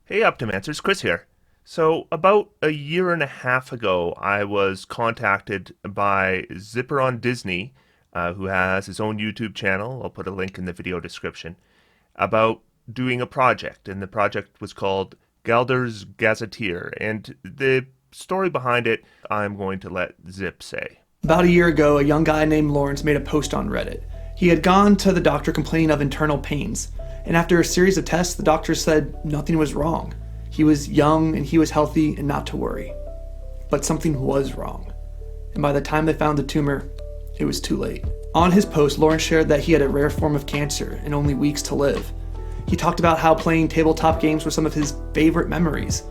Hey Optimancers, Chris here. So, about a year and a half ago, I was contacted by Zipperon Disney, who has his own YouTube channel. I'll put a link in the video description, about doing a project. And the project was called Galder's Gazetteer. And the story behind it, I'm going to let Zip say. About a year ago, a young guy named Lawrence made a post on Reddit. He had gone to the doctor complaining of internal pains, and after a series of tests, the doctor said nothing was wrong. He was young and he was healthy and not to worry. But something was wrong. And by the time they found the tumor, it was too late. On his post, Lawrence shared that he had a rare form of cancer and only weeks to live. He talked about how playing tabletop games were some of his favorite memories,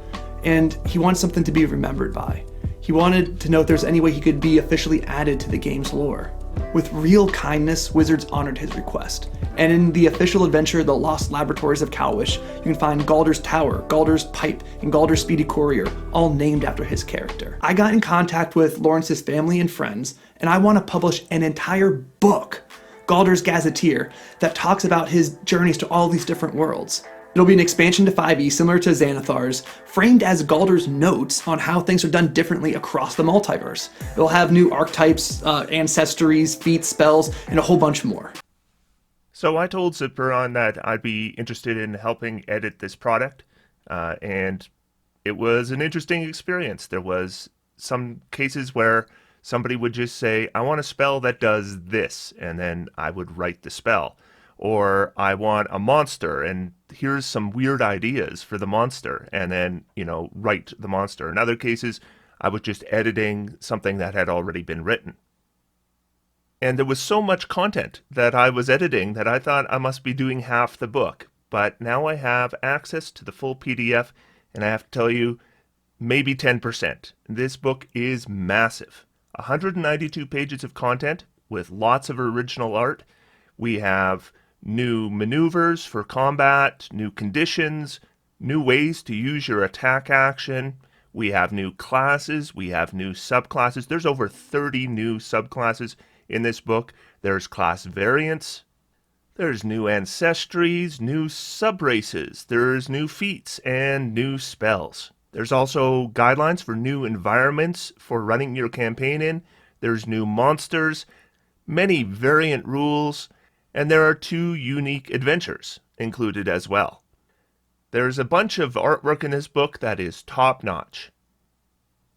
and he wanted something to be remembered by. He wanted to know if there's any way he could be officially added to the game's lore. With real kindness, Wizards honored his request. And in the official adventure, The Lost Laboratories of Cowish, you can find Galder's Tower, Galder's Pipe, and Galder's Speedy Courier, all named after his character. I got in contact with Lawrence's family and friends, and I want to publish an entire book, Galder's Gazetteer, that talks about his journeys to all these different worlds. It'll be an expansion to 5e similar to Xanathar's, framed as Galder's notes on how things are done differently across the multiverse. It'll have new archetypes, ancestries, feats, spells, and a whole bunch more. So I told Zipperon that I'd be interested in helping edit this product, and it was an interesting experience. There was some cases where somebody would just say, I want a spell that does this, and then I would write the spell. Or I want a monster, and here's some weird ideas for the monster, and then, write the monster. In other cases, I was just editing something that had already been written. And there was so much content that I was editing that I thought I must be doing half the book. But now I have access to the full PDF, and I have to tell you, maybe 10%. This book is massive. 192 pages of content with lots of original art. We have new maneuvers for combat, new conditions, new ways to use your attack action. We have new classes, we have new subclasses. There's over 30 new subclasses in this book. There's class variants, there's new ancestries, new subraces, there's new feats and new spells. There's also guidelines for new environments for running your campaign in. There's new monsters, many variant rules, and there are 2 unique adventures included as well. There's a bunch of artwork in this book that is top-notch.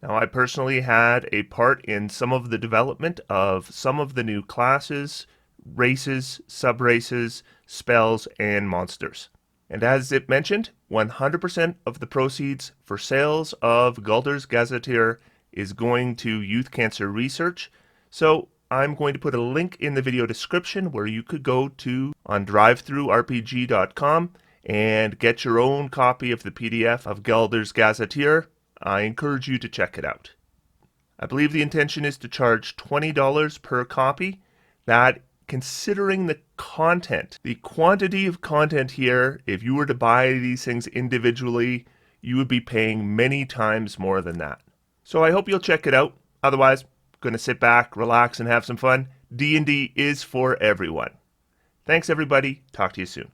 Now, I personally had a part in some of the development of some of the new classes, races, subraces, spells, and monsters. And as it mentioned, 100% of the proceeds for sales of Galder's Gazetteer is going to youth cancer research. So I'm going to put a link in the video description where you could go to on drivethroughrpg.com and get your own copy of the PDF of Galder's Gazetteer. I encourage you to check it out. I believe the intention is to charge $20 per copy. That, considering the content, the quantity of content here, if you were to buy these things individually, you would be paying many times more than that. So I hope you'll check it out. Otherwise, going to sit back, relax, and have some fun. D&D is for everyone. Thanks, everybody. Talk to you soon.